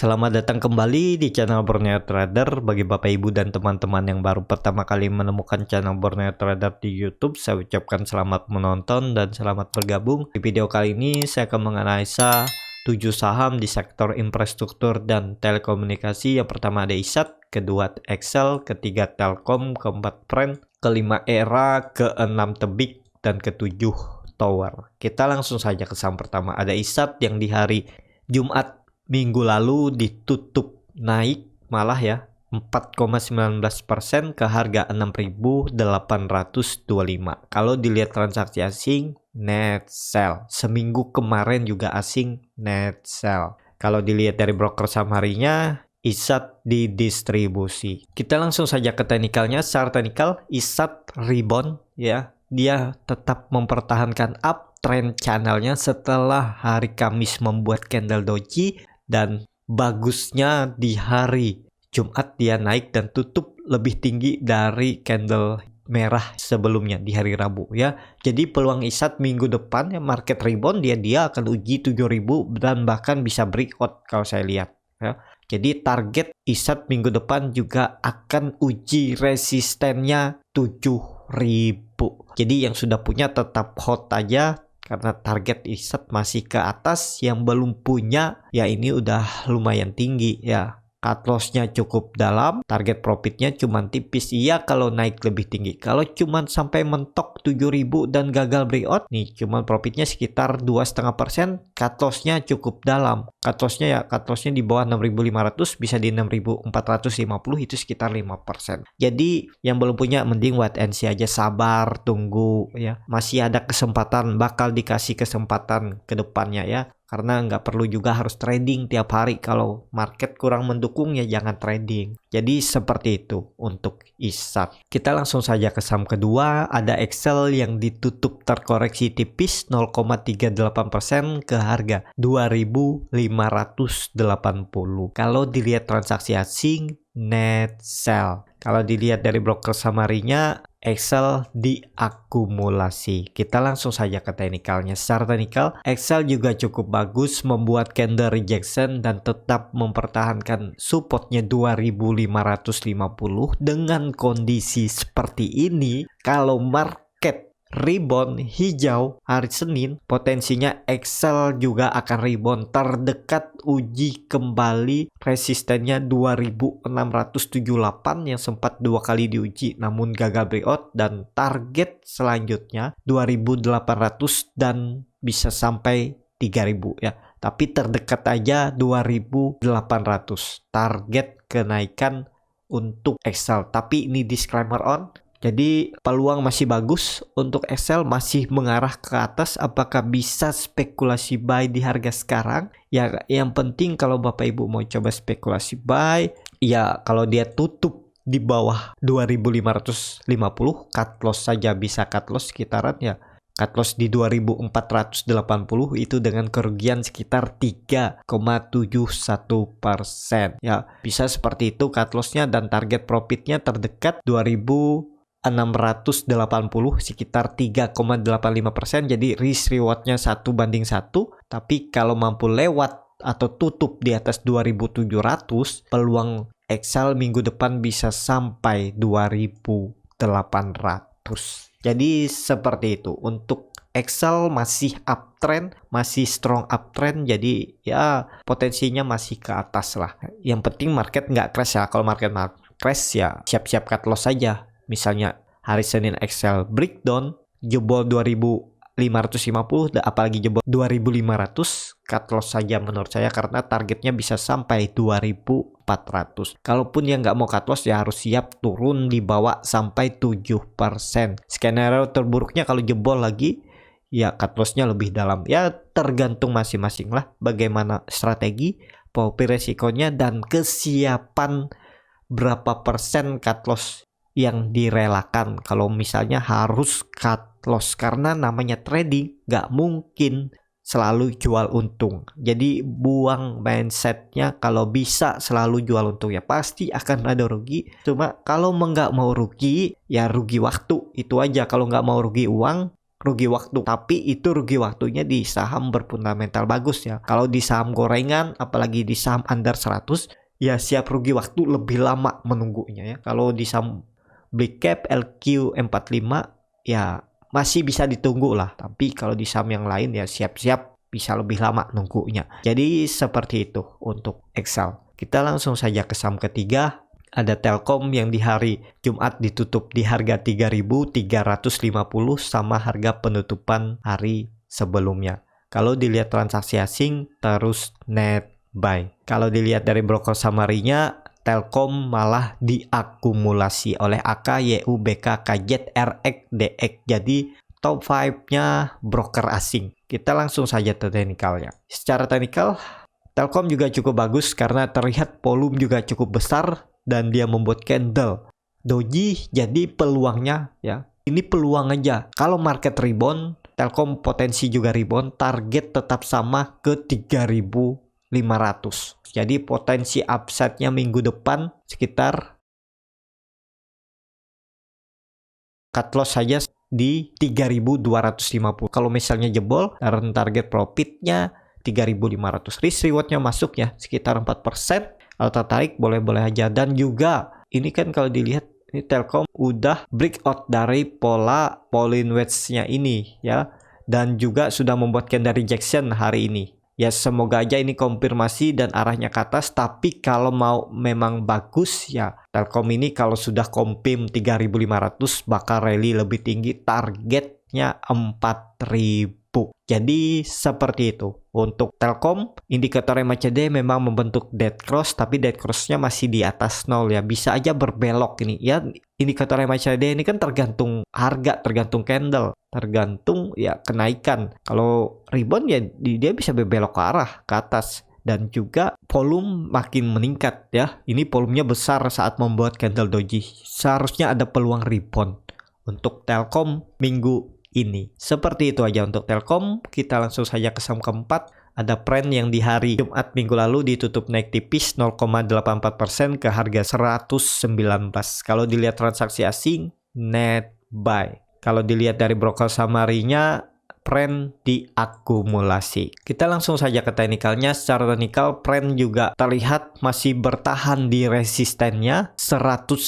Selamat datang kembali di channel Borneo Trader. Bagi Bapak Ibu dan teman-teman yang baru pertama kali menemukan channel Borneo Trader di YouTube, saya ucapkan selamat menonton dan selamat bergabung. Di video kali ini saya akan menganalisa 7 saham di sektor infrastruktur dan telekomunikasi. Yang pertama ada ISAT, kedua Excel, ketiga Telkom, keempat Prime, kelima Era, keenam Tebik, dan ketujuh Tower. Kita langsung saja ke saham pertama. Ada ISAT yang di hari Jumat minggu lalu ditutup naik malah ya 4,19% ke harga 6.825. Kalau dilihat transaksi asing net sell. Seminggu kemarin juga asing net sell. Kalau dilihat dari broker saham harinya ISAT didistribusi. Kita langsung saja ke teknikalnya. Secara teknikal ISAT rebound ya. Dia tetap mempertahankan uptrend channelnya setelah hari Kamis membuat candle doji. Dan bagusnya di hari Jumat dia naik dan tutup lebih tinggi dari candle merah sebelumnya di hari Rabu ya. Jadi peluang ISAT minggu depan ya market rebound dia akan uji 7.000 dan bahkan bisa breakout kalau saya lihat ya. Jadi target ISAT minggu depan juga akan uji resistennya 7.000. Jadi yang sudah punya tetap hold aja. Karena target ISAT masih ke atas, yang belum punya ya ini udah lumayan tinggi ya. Cut loss-nya cukup dalam, target profitnya cuma tipis. Iya kalau naik lebih tinggi. Kalau cuma sampai mentok 7.000 dan gagal breakout, nih cuma profitnya sekitar 2,5%. Cut loss-nya cukup dalam. Cut loss-nya di bawah 6.500 bisa di 6.450 itu sekitar 5%. Jadi yang belum punya mending wait and see aja, sabar, tunggu ya. Masih ada kesempatan, bakal dikasih kesempatan ke depannya ya. Karena nggak perlu juga harus trading tiap hari. Kalau market kurang mendukung ya jangan trading. Jadi seperti itu untuk ISAT. Kita langsung saja ke saham kedua. Ada Excel yang ditutup terkoreksi tipis 0,38% ke harga 2.580. Kalau dilihat transaksi asing net sell. Kalau dilihat dari broker samarinya Excel diakumulasi. Kita langsung saja ke teknikalnya. Secara teknikal, Excel juga cukup bagus membuat candle rejection dan tetap mempertahankan supportnya 2.550. Dengan kondisi seperti ini, kalau market rebound hijau hari Senin, potensinya Excel juga akan rebound terdekat uji kembali resistennya 2.678 yang sempat 2 kali diuji namun gagal breakout, dan target selanjutnya 2.800 dan bisa sampai 3.000 ya. Tapi terdekat aja 2.800 target kenaikan untuk Excel. Tapi ini disclaimer on. Jadi peluang masih bagus untuk Excel, masih mengarah ke atas. Apakah bisa spekulasi buy di harga sekarang? Ya yang penting kalau Bapak Ibu mau coba spekulasi buy, ya kalau dia tutup di bawah 2.550, cut loss saja bisa cut loss sekitaran ya. Cut loss di 2.480 itu dengan kerugian sekitar 3,71%. Ya bisa seperti itu cut lossnya, dan target profitnya terdekat 2.680 sekitar 3,85%. Jadi risk rewardnya 1:1. Tapi kalau mampu lewat atau tutup di atas 2.700, peluang Excel minggu depan bisa sampai 2.800. Jadi seperti itu untuk Excel, masih uptrend, masih strong uptrend. Jadi ya potensinya masih ke atas lah. Yang penting market nggak crash ya. Kalau market crash ya siap-siap cut loss saja. Misalnya hari Senin Excel breakdown jebol 2.550, apalagi jebol 2.500, cut loss saja menurut saya karena targetnya bisa sampai 2.400. Kalaupun yang nggak mau cut loss ya harus siap turun di bawah sampai 7%. Skenario terburuknya kalau jebol lagi ya cut lossnya lebih dalam. Ya tergantung masing-masing lah bagaimana strategi, profil resikonya, dan kesiapan berapa persen cut loss yang direlakan kalau misalnya harus cut loss. Karena namanya trading nggak mungkin selalu jual untung. Jadi buang mindsetnya kalau bisa selalu jual untung, ya pasti akan ada rugi. Cuma kalau nggak mau rugi ya rugi waktu, itu aja. Kalau nggak mau rugi uang, rugi waktu, tapi itu rugi waktunya di saham berfundamental bagus ya. Kalau di saham gorengan, apalagi di saham under 100, ya siap rugi waktu lebih lama menunggunya ya. Kalau di saham big cap LQ45 ya masih bisa ditunggu lah, tapi kalau di saham yang lain ya siap-siap bisa lebih lama nunggunya. Jadi seperti itu untuk Excel. Kita langsung saja ke saham ketiga. Ada Telkom yang di hari Jumat ditutup di harga 3.350 sama harga penutupan hari sebelumnya. Kalau dilihat transaksi asing terus net buy. Kalau dilihat dari broker summary-nya, Telkom malah diakumulasi oleh AK, YU, BK, KZ, RX, DX. Jadi top 5-nya broker asing. Kita langsung saja ke teknikalnya. Secara teknikal, Telkom juga cukup bagus karena terlihat volume juga cukup besar dan dia membuat candle doji. Jadi peluangnya ya, ini peluang aja. Kalau market rebound, Telkom potensi juga rebound, target tetap sama ke 3.500. Jadi potensi upside-nya minggu depan sekitar cut loss saja di 3.250. Kalau misalnya jebol, target profitnya 3.500. Risk reward-nya masuk ya sekitar 4%. Kalau tertarik boleh-boleh aja. Dan juga ini kan kalau dilihat ini Telkom udah breakout dari pola Pauline Wedge-nya ini ya, dan juga sudah membuat candle rejection hari ini. Ya semoga aja ini konfirmasi dan arahnya ke atas. Tapi kalau mau memang bagus ya, Telkom ini kalau sudah confirm 3.500 bakal rally lebih tinggi, targetnya 4.000. Jadi seperti itu untuk Telkom. Indikator MACD memang membentuk dead cross, tapi dead cross-nya masih di atas 0 ya, bisa aja berbelok ini ya. Indikator MACD ini kan tergantung harga, tergantung candle, tergantung ya kenaikan. Kalau rebound ya dia bisa berbelok ke arah ke atas. Dan juga volume makin meningkat ya. Ini volumenya besar saat membuat candle doji. Seharusnya ada peluang rebound untuk Telkom minggu ini. Seperti itu aja untuk Telkom. Kita langsung saja ke saham keempat. Ada Pren yang di hari Jumat minggu lalu ditutup naik tipis 0,84% ke harga 119. Kalau dilihat transaksi asing, net buy. Kalau dilihat dari broker summary-nya, Pren diakumulasi. Kita langsung saja ke teknikalnya. Secara teknikal, Pren juga terlihat masih bertahan di resistennya 115,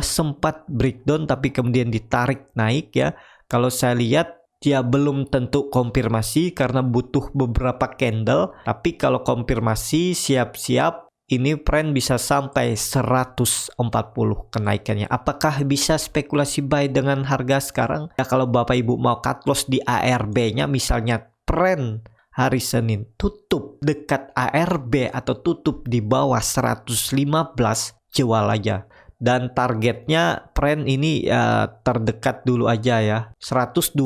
sempat breakdown tapi kemudian ditarik naik ya. Kalau saya lihat dia belum tentu konfirmasi karena butuh beberapa candle. Tapi kalau konfirmasi siap-siap ini Pren bisa sampai 140 kenaikannya. Apakah bisa spekulasi buy dengan harga sekarang? Ya kalau Bapak Ibu mau cut loss di ARB-nya, misalnya Pren hari Senin tutup dekat ARB atau tutup di bawah 115, jual aja. Dan targetnya Pren ini terdekat dulu aja ya, 129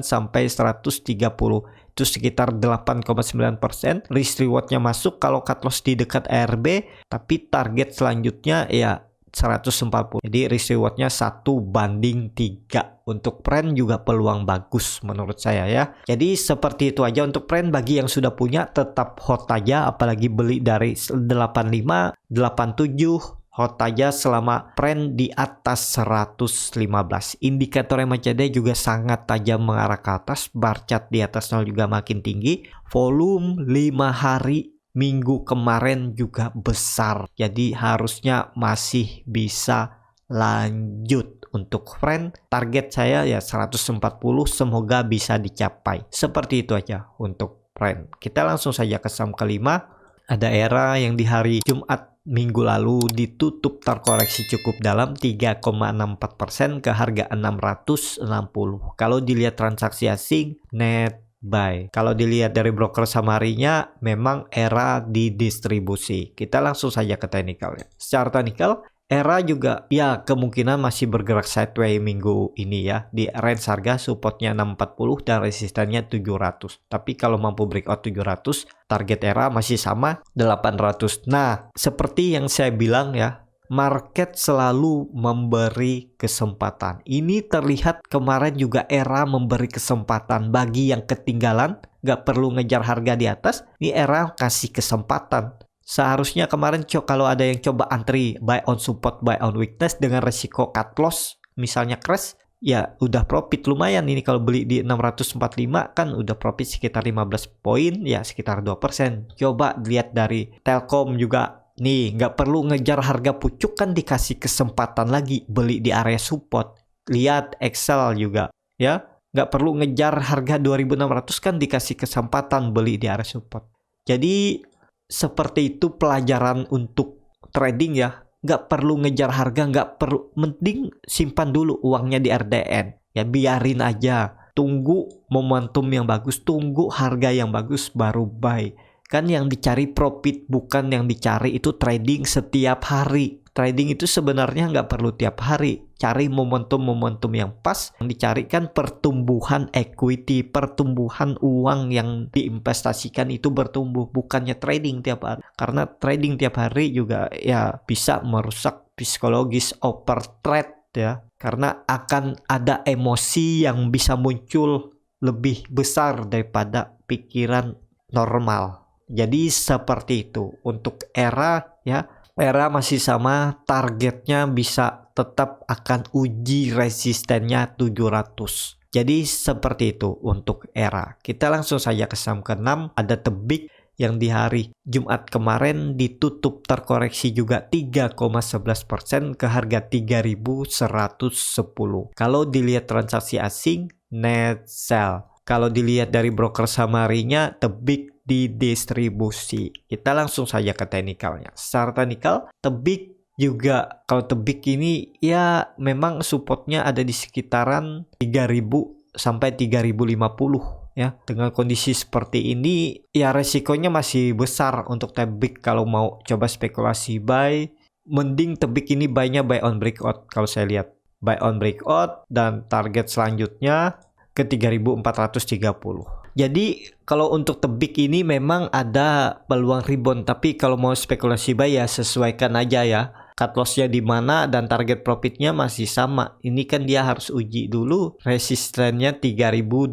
sampai 130. Itu sekitar 8,9%. Risk rewardnya masuk kalau cut loss di dekat ARB, tapi target selanjutnya ya 140. Jadi risk rewardnya 1:3. Untuk Pren juga peluang bagus menurut saya ya. Jadi seperti itu aja untuk Pren. Bagi yang sudah punya tetap hold aja, apalagi beli dari 85, 87, hold aja selama Pren di atas 115. Indikator MACD juga sangat tajam mengarah ke atas. Bar chart di atas 0 juga makin tinggi. Volume 5 hari minggu kemarin juga besar. Jadi harusnya masih bisa lanjut untuk Pren. Target saya ya 140, semoga bisa dicapai. Seperti itu aja untuk Pren. Kita langsung saja ke saham kelima. Ada Era yang di hari Jumat minggu lalu ditutup terkoreksi cukup dalam 3,64% ke harga 660. Kalau dilihat transaksi asing, net buy. Kalau dilihat dari broker summary-nya, memang Era didistribusi. Kita langsung saja ke teknikalnya. Secara teknikal, Era juga ya kemungkinan masih bergerak sideways minggu ini ya. Di range harga supportnya 640 dan resistannya 700. Tapi kalau mampu breakout 700, target Era masih sama 800. Nah, seperti yang saya bilang ya, market selalu memberi kesempatan. Ini terlihat kemarin juga Era memberi kesempatan bagi yang ketinggalan. Gak perlu ngejar harga di atas, ini Era kasih kesempatan. Seharusnya kemarin kalau ada yang coba antri buy on support, buy on weakness dengan resiko cut loss, misalnya crash, ya udah profit lumayan ini. Kalau beli di 645 kan udah profit sekitar 15 poin, ya sekitar 2%. Coba lihat dari Telkom juga nih, nggak perlu ngejar harga pucuk kan dikasih kesempatan lagi beli di area support. Lihat Excel juga ya, nggak perlu ngejar harga 2600 kan dikasih kesempatan beli di area support. Jadi seperti itu pelajaran untuk trading ya. Nggak perlu ngejar harga, nggak perlu, mending simpan dulu uangnya di RDN ya, biarin aja, tunggu momentum yang bagus, tunggu harga yang bagus baru buy. Kan yang dicari profit, bukan yang dicari itu trading setiap hari. Trading itu sebenarnya nggak perlu tiap hari. Cari momentum-momentum yang pas. Yang dicari kan pertumbuhan equity, pertumbuhan uang yang diinvestasikan itu bertumbuh, bukannya trading tiap hari. Karena trading tiap hari juga ya bisa merusak psikologis overtrade ya. Karena akan ada emosi yang bisa muncul lebih besar daripada pikiran normal. Jadi seperti itu untuk era ya. Era masih sama, targetnya bisa tetap akan uji resistennya 700. Jadi seperti itu untuk era. Kita langsung saja ke saham ke-6, ada Tebik yang di hari Jumat kemarin ditutup terkoreksi juga 3,11% ke harga 3.110. Kalau dilihat transaksi asing, net sell. Kalau dilihat dari broker summary-nya, Tebik didistribusi. Kita langsung saja ke teknikalnya. Secara teknikal, Tebik juga, kalau Tebik ini ya memang supportnya ada di sekitaran 3000 sampai 3050 ya. Dengan kondisi seperti ini ya resikonya masih besar untuk Tebik. Kalau mau coba spekulasi buy, mending Tebik ini buy-nya buy on breakout. Kalau saya lihat buy on breakout dan target selanjutnya ke 3430. Jadi kalau untuk Tebik ini memang ada peluang rebound, tapi kalau mau spekulasi buy ya sesuaikan aja ya. Cut loss-nya di mana dan target profitnya masih sama. Ini kan dia harus uji dulu resistennya 3220.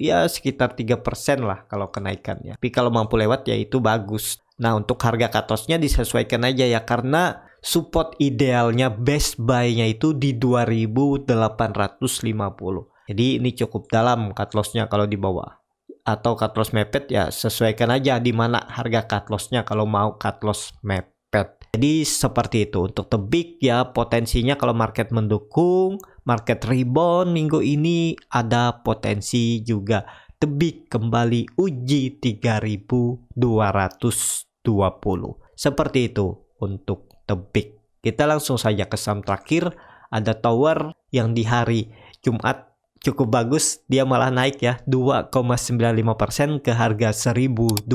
Ya sekitar 3% lah kalau kenaikannya. Tapi kalau mampu lewat ya itu bagus. Nah untuk harga cut loss-nya disesuaikan aja ya, karena support idealnya best buy-nya itu di 2850. Jadi ini cukup dalam cut loss-nya kalau di bawah. Atau cut loss mepet ya sesuaikan aja di mana harga cut loss-nya kalau mau cut loss mepet. Jadi seperti itu untuk Tebik ya, potensinya kalau market mendukung, market rebound minggu ini ada potensi juga Tebik kembali uji 3220. Seperti itu untuk Tebik. Kita langsung saja ke saham terakhir, ada Tower yang di hari Jumat cukup bagus, dia malah naik ya 2,95% ke harga 1220.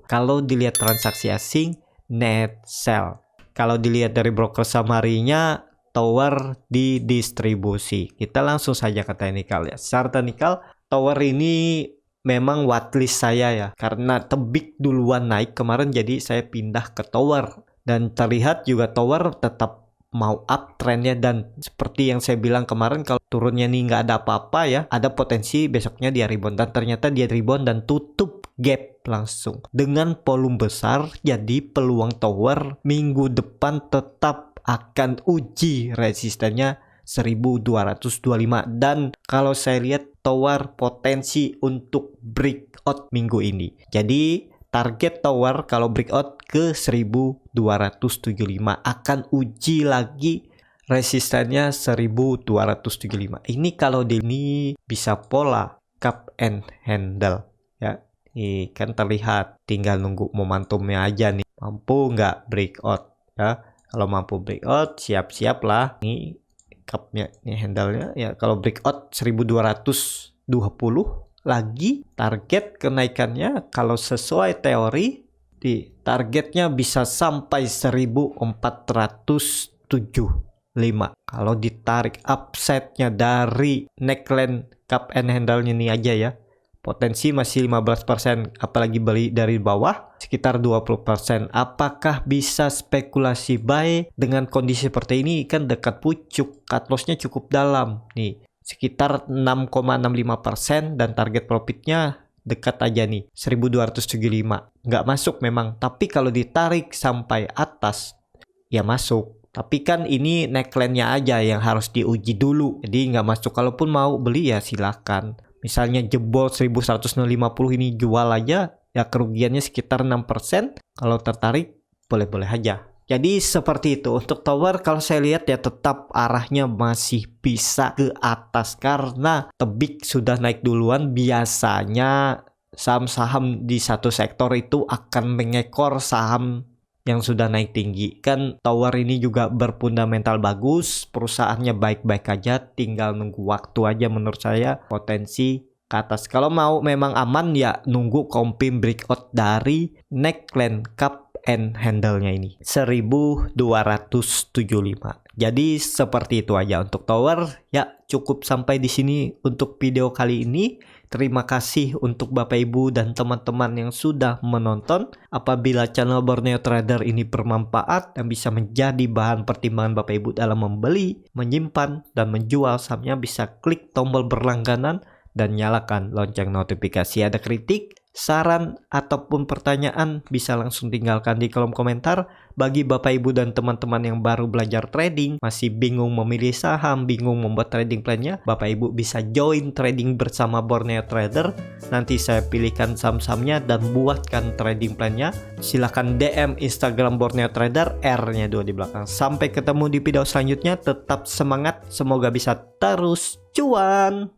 Kalau dilihat transaksi asing, net sell. Kalau dilihat dari broker summary-nya, Tower didistribusi. Kita langsung saja ke teknikal ya. Secara teknikal, Tower ini memang watchlist saya ya, karena Tebik duluan naik kemarin, jadi saya pindah ke Tower. Dan terlihat juga Tower tetap mau uptrendnya, dan seperti yang saya bilang kemarin, kalau turunnya nih nggak ada apa-apa ya, ada potensi besoknya dia rebound, dan ternyata dia rebound dan tutup gap langsung dengan volume besar. Jadi peluang Tower minggu depan tetap akan uji resistennya 1225, dan kalau saya lihat Tower potensi untuk breakout minggu ini. Jadi target Tower kalau breakout ke 1275, akan uji lagi resistennya 1275. Ini kalau ini bisa pola cup and handle ya. Ini kan terlihat, tinggal nunggu momentumnya aja nih. Mampu nggak breakout ya. Kalau mampu breakout, siap-siap lah. Ini cupnya, ini handle-nya ya. Kalau breakout 1220 lagi, target kenaikannya kalau sesuai teori di targetnya bisa sampai 1475. Kalau ditarik upside-nya dari neckline cup and handle-nya ini aja ya, potensi masih 15%, apalagi beli dari bawah sekitar 20%. Apakah bisa spekulasi buy dengan kondisi seperti ini? Kan dekat pucuk, cut loss-nya cukup dalam nih, sekitar 6,65%, dan target profitnya dekat aja nih 1275. Nggak masuk memang, tapi kalau ditarik sampai atas ya masuk. Tapi kan ini neckline-nya aja yang harus diuji dulu. Jadi nggak masuk. Kalaupun mau beli ya silakan. Misalnya jebol 1150 ini jual aja, ya kerugiannya sekitar 6%. Kalau tertarik boleh-boleh aja. Jadi seperti itu. Untuk tower kalau saya lihat ya tetap arahnya masih bisa ke atas karena tebik sudah naik duluan. Biasanya saham-saham di satu sektor itu akan mengekor saham yang sudah naik tinggi. Kan tower ini juga berfundamental bagus, perusahaannya baik-baik aja, tinggal nunggu waktu aja menurut saya potensi ke atas. Kalau mau memang aman ya nunggu confirm breakout dari neckline cup and handle-nya ini 1275. Jadi seperti itu aja untuk tower. Ya cukup sampai di sini untuk video kali ini. Terima kasih untuk Bapak Ibu dan teman-teman yang sudah menonton. Apabila channel Borneo Trader ini bermanfaat dan bisa menjadi bahan pertimbangan Bapak Ibu dalam membeli, menyimpan, dan menjual sahamnya, bisa klik tombol berlangganan dan nyalakan lonceng notifikasi. Ada kritik, saran, ataupun pertanyaan bisa langsung tinggalkan di kolom komentar. Bagi Bapak Ibu dan teman-teman yang baru belajar trading, masih bingung memilih saham, bingung membuat trading plan-nya, Bapak Ibu bisa join trading bersama Borneo Trader. Nanti saya pilihkan saham-sahamnya dan buatkan trading plan-nya. Silahkan DM Instagram Borneo Trader, R-nya 2 di belakang. Sampai ketemu di video selanjutnya, tetap semangat, semoga bisa terus cuan.